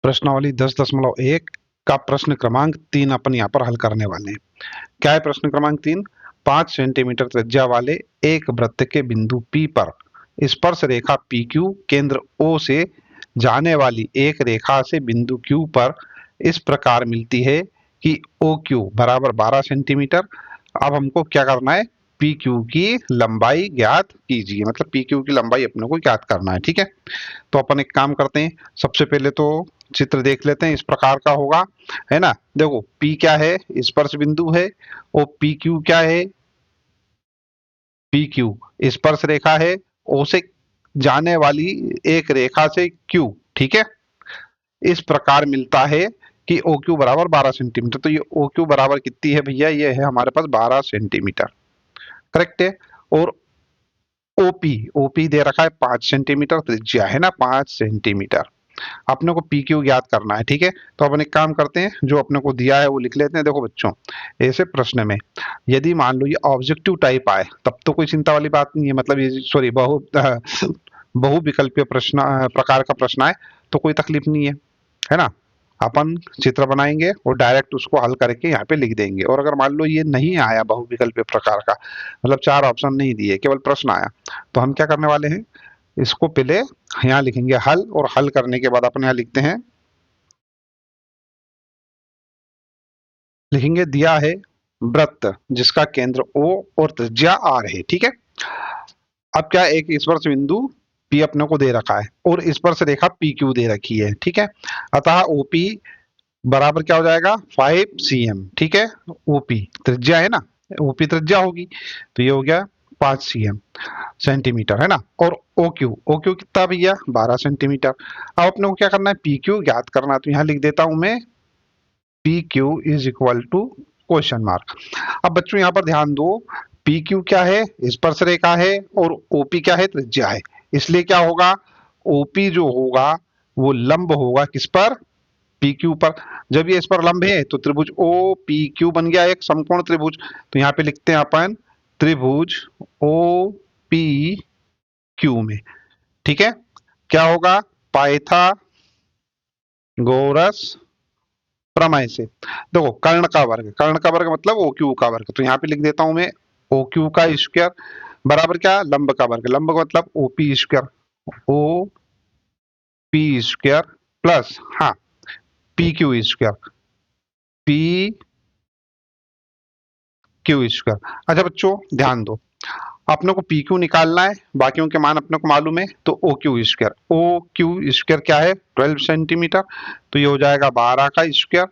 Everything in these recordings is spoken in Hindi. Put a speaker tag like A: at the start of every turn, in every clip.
A: प्रश्नावली 10.1 का प्रश्न क्रमांक 3 अपन यहाँ पर हल करने वाले हैं। क्या है प्रश्न क्रमांक 3? 5 सेंटीमीटर त्रिज्या वाले एक वृत्त के बिंदु P पर स्पर्श रेखा PQ केंद्र O से जाने वाली एक रेखा से बिंदु Q पर इस प्रकार मिलती है कि OQ बराबर 12 सेंटीमीटर। अब हमको क्या करना है? PQ की लंबाई ज्ञात कीजिए, मतलब PQ की लंबाई अपने को ज्ञात करना है। ठीक है, तो अपन एक काम करते हैं, सबसे पहले तो चित्र देख लेते हैं। इस प्रकार का होगा, है ना। देखो P क्या है? स्पर्श बिंदु है। और PQ क्या है? PQ स्पर्श रेखा है। O से जाने वाली एक रेखा से Q, ठीक है। इस प्रकार मिलता है कि OQ बराबर 12 सेंटीमीटर। तो ये OQ बराबर कितनी है भैया? ये है हमारे पास 12 सेंटीमीटर, करेक्ट है। और OP दे रखा है 5 सेंटीमीटर त्रिज्या, है ना, 5 सेंटीमीटर। अपने को PQ ज्ञात करना है, ठीक है। तो अपन एक काम करते हैं, जो अपने को दिया है वो लिख लेते हैं। देखो बच्चों, ऐसे प्रश्न में यदि मान लो ये ऑब्जेक्टिव टाइप आए तब तो कोई चिंता वाली बात नहीं है, मतलब ये सॉरी बहु विकल्पीय प्रश्न प्रकार का प्रश्न आए तो कोई तकलीफ नहीं है ना। अपन चित्र बनाएंगे और डायरेक्ट उसको हल करके यहाँ पे लिख देंगे। और अगर मान लो ये नहीं आया बहुविकल्पीय प्रकार का, मतलब 4 ऑप्शन नहीं दिए, केवल प्रश्न आया, तो हम क्या करने वाले हैं? इसको पहले यहाँ लिखेंगे हल, और हल करने के बाद अपन यहाँ लिखते हैं, लिखेंगे दिया है वृत्त जिसका केंद्र O और त्रिज्या R है, ठीक है। अब क्या, एक स्पर्श बिंदु P अपने को दे रखा है और स्पर्श रेखा PQ दे रखी है, ठीक है। अतः OP बराबर क्या हो जाएगा? 5 cm, ठीक है। OP त्रिज्या है ना, OP त्रिज्या होगी, तो ये हो गया 5 cm सेंटीमीटर, है ना। और OQ कितना भैया? 12 सेंटीमीटर। अब अपने को क्या करना है? PQ ज्ञात करना है, तो यहाँ लिख देता हूं मैं PQ is equal to question mark. अब बच्चों यहाँ पर ध्यान दो, PQ क्या है? स्पर्श रेखा है, और OP क्या है? त्रिज्या है। इसलिए क्या होगा? OP जो होगा वो लंब होगा किस पर? PQ पर। जब ये इस पर लंब है तो त्रिभुज OPQ बन गया एक समकोण त्रिभुज। तो यहाँ पे लिखते हैं अपन त्रिभुज OPQ में, ठीक है। क्या होगा? पाइथागोरस प्रमेय से देखो कर्ण का वर्ग मतलब OQ का वर्ग। तो यहाँ पे लिख देता हूं मैं OQ का स्क्वायर बराबर क्या? लंब का वर्ग, लंब का मतलब OP square, OP square plus हाँ PQ स्क्वायर, PQ स्क्वायर। अच्छा बच्चों ध्यान दो, अपने को PQ निकालना है, बाकियों के मान अपने को मालूम है, तो OQ स्क्वायर क्या है? 12 सेंटीमीटर। तो ये हो जाएगा 12 का स्क्वायर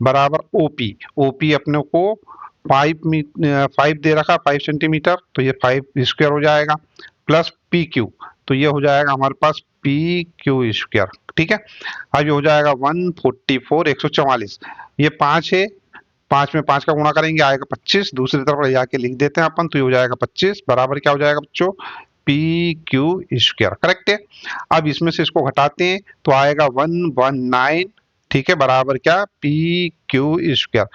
A: बराबर OP अपने को 5 दे रखा, 5 सेंटीमीटर, तो ये 5 स्क्वायर हो जाएगा, प्लस PQ, तो ये हो जाएगा हमारे पास PQ स्क्वायर, ठीक है। अब ये हो जाएगा 144 144, ये 5 है, 5 में 5 का गुणा करेंगे आएगा 25, दूसरी तरफ जाके लिख देते हैं अपन, तो ये हो जाएगा 25 बराबर क्या हो जाएगा बच्चों? PQ स्क्वायर, करेक्ट है। अब इसमें से इसको घटाते हैं तो आएगा 119, ठीक है, बराबर क्या? PQ स्क्वायर,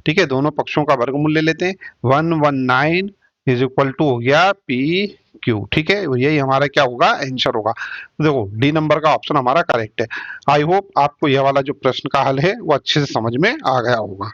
A: ठीक है। दोनों पक्षों का वर्गमूल ले लेते हैं, 119 इज इक्वल टू हो गया PQ, ठीक है। यही हमारा क्या होगा? आंसर होगा। देखो डी नंबर का ऑप्शन हमारा करेक्ट है। आई होप आपको यह वाला जो प्रश्न का हल है वो अच्छे से समझ में आ गया होगा।